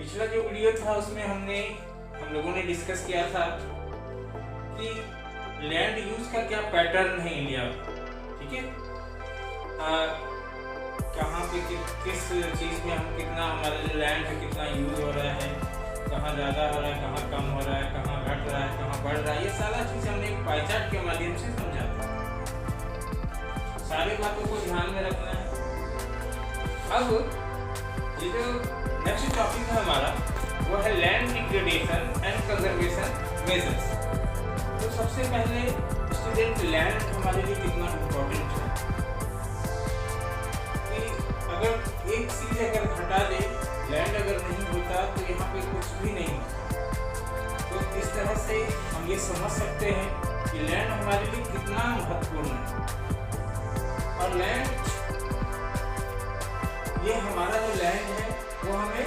पिछला जो वीडियो था उसमें हम लोगों ने डिस्कस किया था कि लैंड यूज का क्या पैटर्न है इंडिया में, ठीक है। कहाँ पे किस चीज़ में हम कितना, हमारा जो लैंड है कितना यूज हो रहा है, कहाँ ज़्यादा हो रहा है, कहाँ कम हो रहा है, कहाँ घट रहा है, कहाँ बढ़ रहा है, ये सारा चीज़ हमने एक पाई चार्ट के माध्यम से समझा था। सारी बातों को ध्यान में रखना है। अब ये जो नेक्स्ट टॉपिक है हमारा वो है land degradation and conservation measures. तो सबसे पहले स्टूडेंट, लैंड हमारे लिए कितना इम्पोर्टेंट है कि अगर एक चीज अगर हटा दे, लैंड अगर नहीं होता तो यहाँ पे कुछ भी नहीं होता। तो इस तरह से हम ये समझ सकते हैं कि लैंड हमारे लिए कितना महत्वपूर्ण है। और लैंड, ये हमारा जो लैंड है वो हमें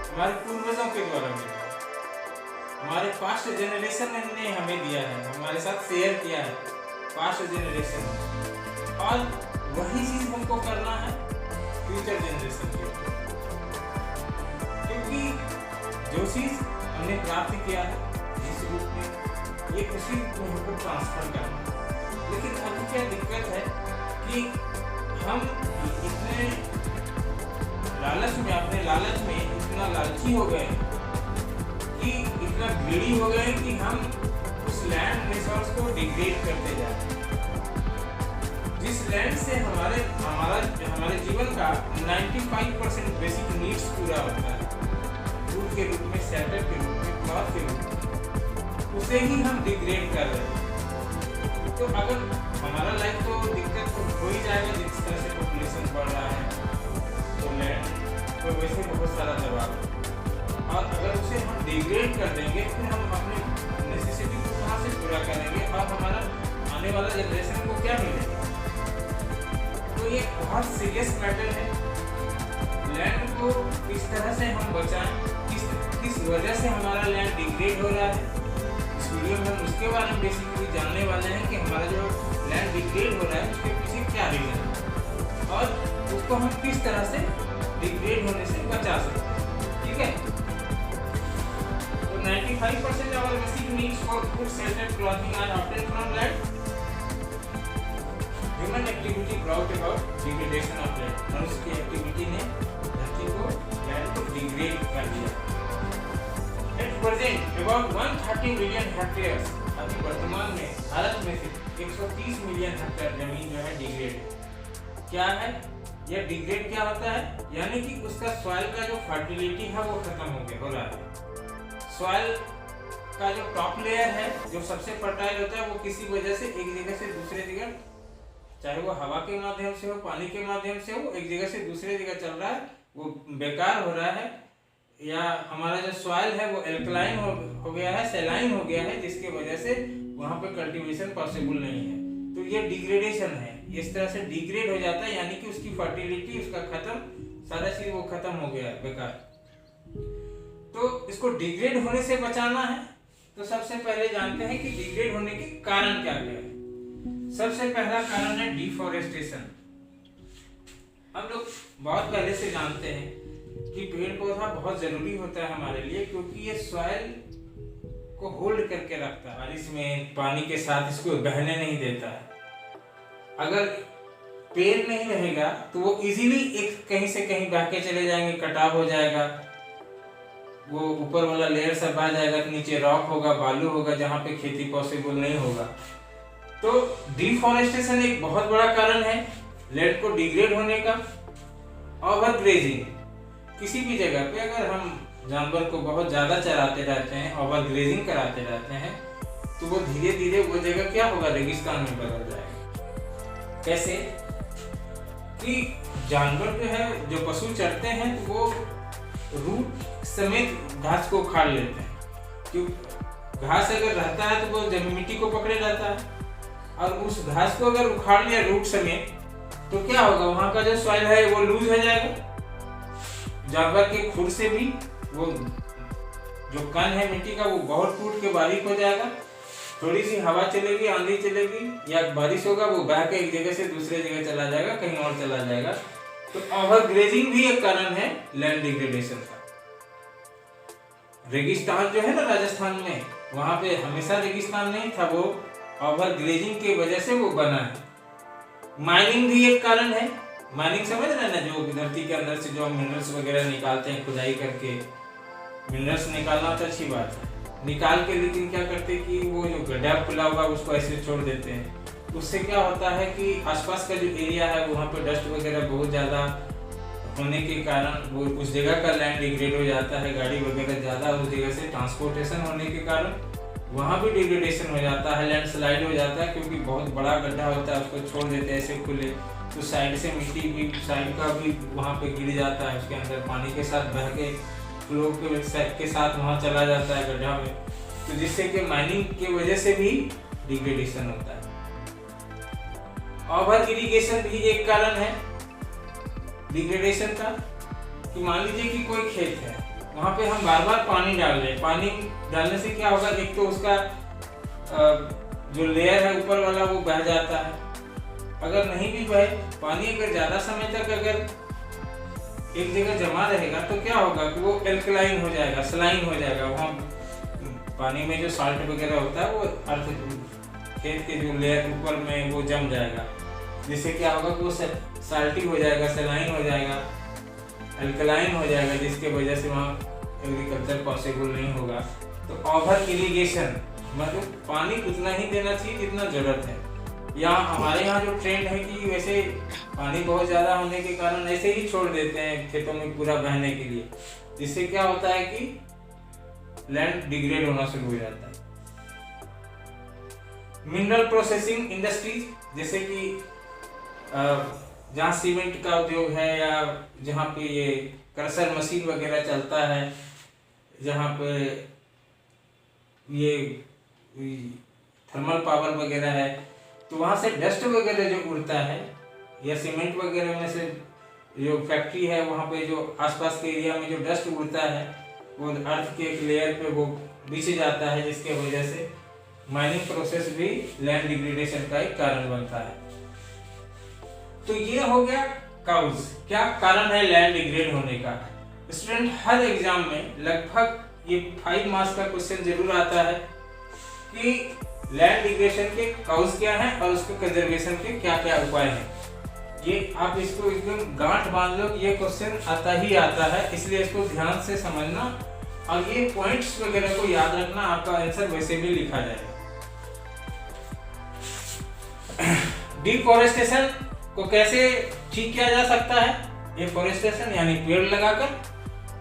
हमारे पूर्वजों के द्वारा मिला, हमारे पास्ट जनरेशन ने हमें दिया है, हमारे साथ शेयर किया है पास्ट जनरेशन ने। और वही चीज हमको करना है फ्यूचर जनरेशन के लिए, क्योंकि जो चीज हमने प्राप्त किया है जिस रूप में, ये उसी रूप में हमको ट्रांसफर करना है। लेकिन अभी क्या दिक्कत है कि हम इतने लालच में, अपने लालच में इतना लालची हो गए कि इतना ग्रीडी हो गए कि हम उस लैंड रिसोर्स को डिग्रेड करते जा रहे हैं। जिस लैंड से हमारे जीवन का 95% बेसिक नीड्स पूरा होता है, फूड के रूप में, शेल्टर के रूप में, क्लॉथ के रूप में, उसे ही हम डिग्रेड कर रहे हैं। तो अगर हमारा लाइफ तो दिक्कत तो हो ही जाएगा, जिस तरह से पॉपुलेशन बढ़ रहा है तो लैंड तो वैसे बहुत सारा दबाव है। और अगर उसे हम डिग्रेड कर देंगे फिर हम अपने नेसेसिटी को कहाँ से पूरा करेंगे और हमारा आने वाला जनरेशन को क्या मिलेगा। तो ये बहुत सीरियस मैटर है। लैंड को किस तरह से हम बचाएं, किस वजह से हमारा लैंड डिग्रेड हो रहा है, इस वीडियो में हम उसके बारे में बेसिकली जानने वाले हैं कि हमारा जो लैंड डिग्रेड हो रहा है उसके पीछे क्या रीजन है और उसको हम किस तरह से डिग्रेड होने से बचा सकते हैं, ठीक है। तो 95% our basic needs for food, shelter, clothing are obtained from land. Human activity brought about degradation of land. मनुष्य की एक्टिविटी ने धरती को, लैंड को डिग्रेड कर दिया। At present, about 130 million hectares, अभी वर्तमान में भारत में से 130 मिलियन हेक्टेयर जमीन जो है डिग्रेड है। क्या है यह डिग्रेड? क्या होता है, यानी कि उसका सॉइल का जो फर्टिलिटी है वो खत्म हो रहा है। सॉइल का जो टॉप लेयर है, जो सबसे फर्टाइल होता है, वो किसी वजह से एक जगह से दूसरे जगह, चाहे वो हवा के माध्यम से हो, पानी के माध्यम से हो, एक जगह से दूसरे जगह चल रहा है, वो बेकार हो रहा है। या हमारा जो सॉइल है वो एल्कलाइन हो गया है, सैलाइन हो गया है, जिसके वजह से वहाँ पे कल्टीवेशन पॉसिबल नहीं है। तो ये डिग्रेडेशन है। इस तरह से डिग्रेड हो जाता है, यानी कि उसकी फर्टिलिटी, उसका खत्म, सारा चीज वो खत्म हो गया, बेकार। तो इसको डिग्रेड होने से बचाना है तो सबसे पहले जानते हैं कि डिग्रेड होने के कारण क्या क्या है। सबसे पहला कारण है डिफॉरेस्टेशन। हम लोग बहुत पहले से जानते हैं कि पेड़ पौधा बहुत जरूरी होता है हमारे लिए, क्योंकि ये सॉइल को होल्ड करके रखता है, बारिश में पानी के साथ इसको बहने नहीं देता है। अगर पेड़ नहीं रहेगा तो वो इजीली एक कहीं से कहीं बह के चले जाएंगे, कटाव हो जाएगा, वो ऊपर वाला लेयर सब आ जाएगा, तो नीचे रॉक होगा, बालू होगा, जहाँ पे खेती पॉसिबल नहीं होगा। तो डिफॉरेस्टेशन एक बहुत बड़ा कारण है लैंड को डिग्रेड होने का। ओवरग्रेजिंग, किसी भी जगह पे अगर हम जानवर को बहुत ज्यादा चराते रहते हैं, ओवरग्रेजिंग कराते रहते हैं, तो वो धीरे धीरे वो जगह क्या होगा, रेगिस्तान में बदल जाएगा। कैसे कि जानवर जो है, जो पशु चरते हैं, तो वो रूट समेत घास को उखाड़ लेते हैं। क्यों? घास अगर रहता है तो वो जमीन मिट्टी को पकड़े रहता है, और उस घास को अगर उखाड़ लिया रूट समेत तो क्या होगा, वहां का जो सॉइल है वो लूज हो जाएगा। जानवर के खुर से भी वो जो कण है मिट्टी का वो बहुत टूट के बारीक हो जाएगा। थोड़ी सी हवा चलेगी, आंधी चलेगी या बारिश होगा, वो बह के एक जगह से दूसरे जगह चला जाएगा, कहीं और चला जाएगा। तो ओवरग्रेजिंग भी एक कारण है लैंड डिग्रेडेशन का। रेगिस्तान जो है ना राजस्थान में, वहाँ पे हमेशा रेगिस्तान नहीं था, वो ओवर ग्लेजिंग की वजह से वो बना है। माइनिंग भी एक कारण है। माइनिंग समझ रहे हैं ना, जो धरती के अंदर से जो मिनरल्स वगैरह निकालते हैं खुदाई करके। मिनरल्स निकालना तो अच्छी बात है, निकाल के लेकिन क्या करते हैं कि वो जो गड्ढा खुला हुआ उसको ऐसे छोड़ देते हैं। उससे क्या होता है कि आसपास का जो एरिया है वहाँ पे डस्ट वगैरह बहुत ज़्यादा होने के कारण वो उस जगह का लैंड डिग्रेड हो जाता है। गाड़ी वगैरह ज़्यादा उस जगह से ट्रांसपोर्टेशन होने के कारण वहाँ भी डिग्रेडेशन हो जाता है, लैंडस्लाइड हो जाता है, क्योंकि बहुत बड़ा गड्ढा होता है, उसको छोड़ देते हैं ऐसे खुले, तो साइड से मिट्टी भी साइड का भी वहाँ पे गिर जाता है, उसके अंदर पानी के साथ बह के फ्लो के साथ वहाँ चला जाता है गड्ढा में, तो जिससे कि माइनिंग की वजह से भी डिग्रेडेशन होता है। ओवर इरिगेशन भी एक कारण है डिग्रेडेशन का, कि मान लीजिए कि कोई खेत है, वहाँ पे हम बार बार पानी डाल रहे हैं। पानी डालने से क्या होगा, एक तो उसका जो लेयर है ऊपर वाला वो बह जाता है। अगर नहीं भी बहे पानी, अगर ज़्यादा समय तक अगर एक जगह जमा रहेगा तो क्या होगा कि वो एल्कलाइन हो जाएगा, सलाइन हो जाएगा। वहाँ पानी में जो साल्ट वगैरह होता है वो अर्थ खेत के जो लेयर ऊपर में वो जम जाएगा, जिससे क्या होगा कि वो साल्टी हो जाएगा, सलाइन हो जाएगा, अल्कलाइन हो जाएगा, जिसके वजह से वहाँ एग्रीकल्चर पॉसिबल नहीं होगा। तो ओवर इरिगेशन मतलब पानी उतना ही देना चाहिए जितना जरूरत है। यहाँ हमारे यहाँ जो ट्रेंड है कि वैसे पानी बहुत ज़्यादा होने के कारण ऐसे ही छोड़ देते हैं खेतों में पूरा बहने के लिए, जिससे क्या होता है कि लैंड डिग्रेड होना शुरू हो जाता है। मिनरल प्रोसेसिंग इंडस्ट्रीज, जैसे कि जहाँ सीमेंट का उद्योग है या जहाँ पे ये क्रशर मशीन वगैरह चलता है, जहाँ पे ये थर्मल पावर वगैरह है, तो वहाँ से डस्ट वगैरह जो उड़ता है, या सीमेंट वगैरह में से जो फैक्ट्री है वहाँ पे जो आसपास के एरिया में जो डस्ट उड़ता है वो अर्थ के एक लेयर पे वो बिछ जाता है, जिसके वजह से माइनिंग प्रोसेस भी लैंड डिग्रेडेशन का एक कारण बनता है। तो ये हो गया काउज, क्या कारण है लैंड डिग्रेड होने का। स्टूडेंट हर एग्जाम में लगभग ये 5 मार्क्स का क्वेश्चन जरूर आता है कि लैंड डिग्रेडेशन के काउज क्या हैं और उसके कंजर्वेशन के क्या क्या उपाय हैं। ये आप इसको एकदम गांठ बांध लो, ये क्वेश्चन आता ही आता है, इसलिए इसको ध्यान से समझना और ये पॉइंट्स वगैरह को याद रखना, आपका आंसर वैसे भी लिखा जाएगा। डिफॉरेस्टेशन को कैसे ठीक किया जा सकता है, डिफॉरेस्टेशन यानी पेड़ लगाकर,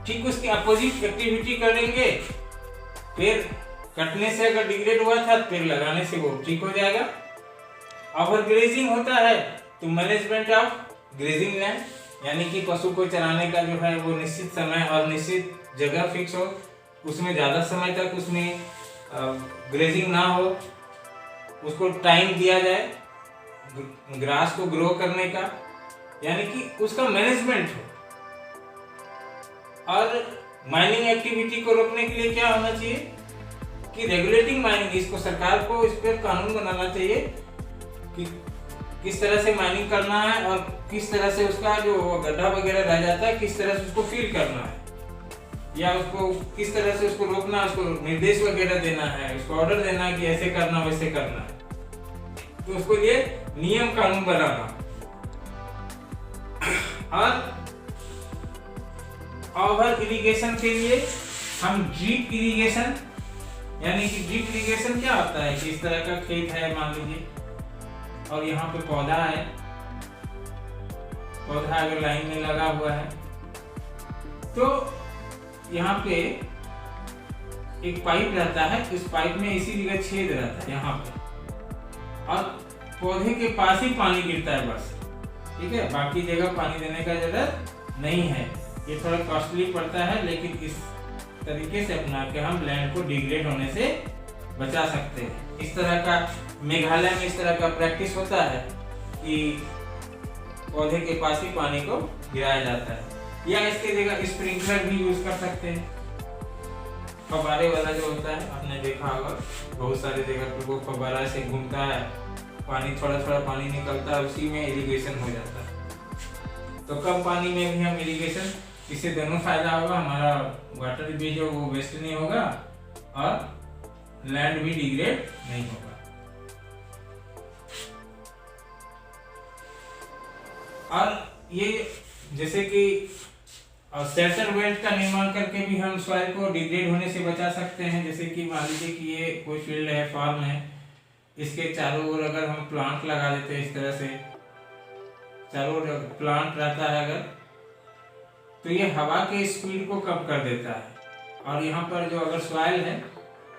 ठीक उसकी अपोजिट एक्टिविटी करेंगे। पेड़ कटने से अगर डिग्रेड हुआ था, पेड़ लगाने से वो ठीक हो जाएगा। ओवर ग्रेजिंग होता है तो मैनेजमेंट ऑफ ग्रेजिंग लैंड, यानी कि पशु को चराने का जो है वो निश्चित समय और निश्चित जगह फिक्स हो, उसमें ज़्यादा समय तक उसमें ग्रेजिंग ना हो, उसको टाइम दिया जाए ग्रास को ग्रो करने का, यानी कि उसका मैनेजमेंट हो। और माइनिंग एक्टिविटी को रोकने के लिए क्या होना चाहिए कि रेगुलेटिंग माइनिंग, इसको सरकार को इस पर कानून बनाना चाहिए कि किस तरह से माइनिंग करना है और किस तरह से उसका जो गड्ढा वगैरह रह जाता है किस तरह से उसको फिल करना है, या उसको किस तरह से उसको रोकना, उसको निर्देश वगैरह देना है, उसको ऑर्डर देना है कि ऐसे करना वैसे करना है। तो उसको लिए नियम कानून बनाना। और ओवर इरिगेशन के लिए हम ड्रिप इरिगेशन, यानी कि ड्रिप इरिगेशन क्या होता है कि इस तरह का खेत है मान लीजिए और यहाँ पे पौधा है, पौधा अगर लाइन में लगा हुआ है तो यहाँ पे एक पाइप रहता है, इस पाइप में इसी जगह छेद रहता है यहाँ पे, और पौधे के पास ही पानी गिरता है बस, ठीक है, बाकी जगह पानी देने का जरूरत नहीं है। ये थोड़ा कॉस्टली पड़ता है, लेकिन इस तरीके से अपना के हम लैंड को डिग्रेड होने से बचा सकते हैं। इस तरह का मेघालय में इस तरह का प्रैक्टिस होता है कि पौधे के पास ही पानी को गिराया जाता है, या इसके जगह स्प्रिंकलर भी यूज कर सकते हैं। फव्वारे वाला जो होता है आपने देखा होगा, बहुत सारे जगह पे वो फव्वारा से घूमता है, पानी थोड़ा थोड़ा पानी निकलता है, उसी में इरिगेशन हो जाता है। तो कम पानी में भी हम इरिगेशन इससे दोनों फायदा होगा, हमारा वाटर भी जो वो वेस्ट नहीं होगा और लैंड भी डिग्रेड नहीं होगा। और ये जैसे कि शेल्टर बेल्ट का निर्माण करके भी हम सॉइल को डिग्रेड होने से बचा सकते हैं। जैसे कि मान लीजिए कि ये कोई फील्ड है, फार्म है, इसके चारों ओर अगर हम प्लांट लगा देते हैं, इस तरह से चारों ओर प्लांट रहता है अगर, तो ये हवा के स्पीड को कम कर देता है और यहाँ पर जो अगर सॉइल है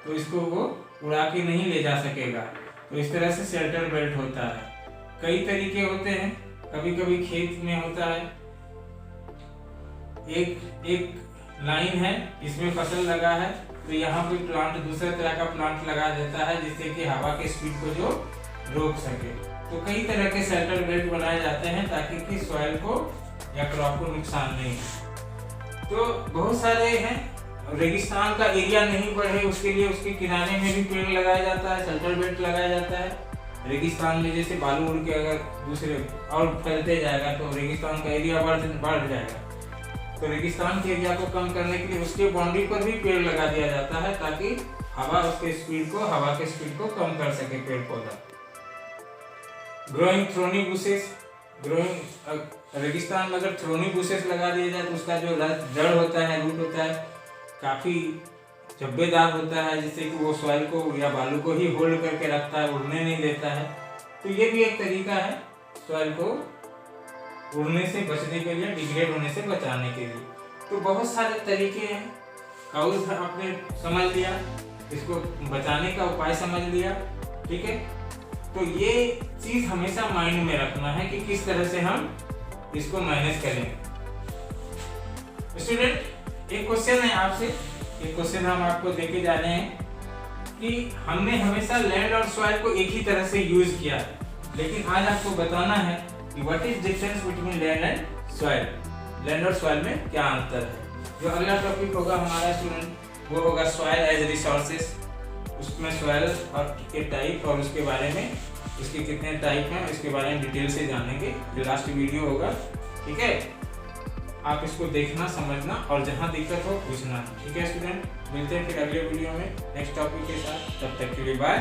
तो इसको वो उड़ा के नहीं ले जा सकेगा। तो इस तरह से शेल्टर बेल्ट होता है। कई तरीके होते हैं, कभी कभी खेत में होता है, एक लाइन है, इसमें फसल लगा है, तो यहाँ पे प्लांट दूसरे तरह का प्लांट लगा देता है जिससे कि हवा के स्पीड को जो रोक सके। तो कई तरह के शेल्टर बेल्ट बनाए जाते हैं ताकि कि सॉइल को या क्रॉप को नुकसान नहीं हो। तो बहुत सारे हैं, रेगिस्तान का एरिया नहीं बढ़े उसके लिए उसके किनारे में भी पेड़ लगाया जाता है, शेल्टर बेल्ट लगाया जाता है। रेगिस्तान में जैसे बालू उड़ के अगर दूसरे और फैलते जाएगा तो रेगिस्तान का एरिया बढ़ जाएगा। तो रेगिस्तान के एरिया को कम करने के लिए उसके बाउंड्री पर भी पेड़ लगा दिया जाता है ताकि हवा के स्पीड को कम कर सके पेड़ पौधा। ग्रोइंग थ्रोनी बुशेस, रेगिस्तान में अगर थ्रोनी बुशेस लगा दिया जाए तो उसका जो जड़ होता है, रूट होता है, काफी जब्बेदार होता है जिससे कि वो सॉइल को या बालू को ही होल्ड करके रखता है, उड़ने नहीं देता है। तो ये भी एक तरीका है सॉइल को उड़ने से बचने के लिए, डिग्रेड होने से बचाने के लिए। तो बहुत सारे तरीके हैं, काउज आपने समझ लिया, इसको बचाने का उपाय समझ लिया, ठीक है। तो ये चीज हमेशा माइंड में रखना है कि किस तरह से हम इसको मैनेज करेंगे। स्टूडेंट, एक क्वेश्चन है आपसे, एक क्वेश्चन हम आपको देके जा रहे हैं कि हमने हमेशा लैंड और सॉइल को एक ही तरह से यूज किया, लेकिन आज आपको बताना है कि what is difference between land and soil, land और सॉइल में क्या अंतर है। जो अगला टॉपिक होगा हमारा स्टूडेंट वो होगा सॉइल एज रिसोर्सेस, उसमें सॉइल और के टाइप और उसके बारे में, उसके कितने टाइप हैं इसके बारे में डिटेल से जानेंगे। जो लास्ट वीडियो होगा, ठीक है, आप इसको देखना, समझना और जहाँ दिक्कत हो पूछना, ठीक है स्टूडेंट। मिलते हैं फिर अगले वीडियो में नेक्स्ट टॉपिक के साथ, तब तक के लिए बाय।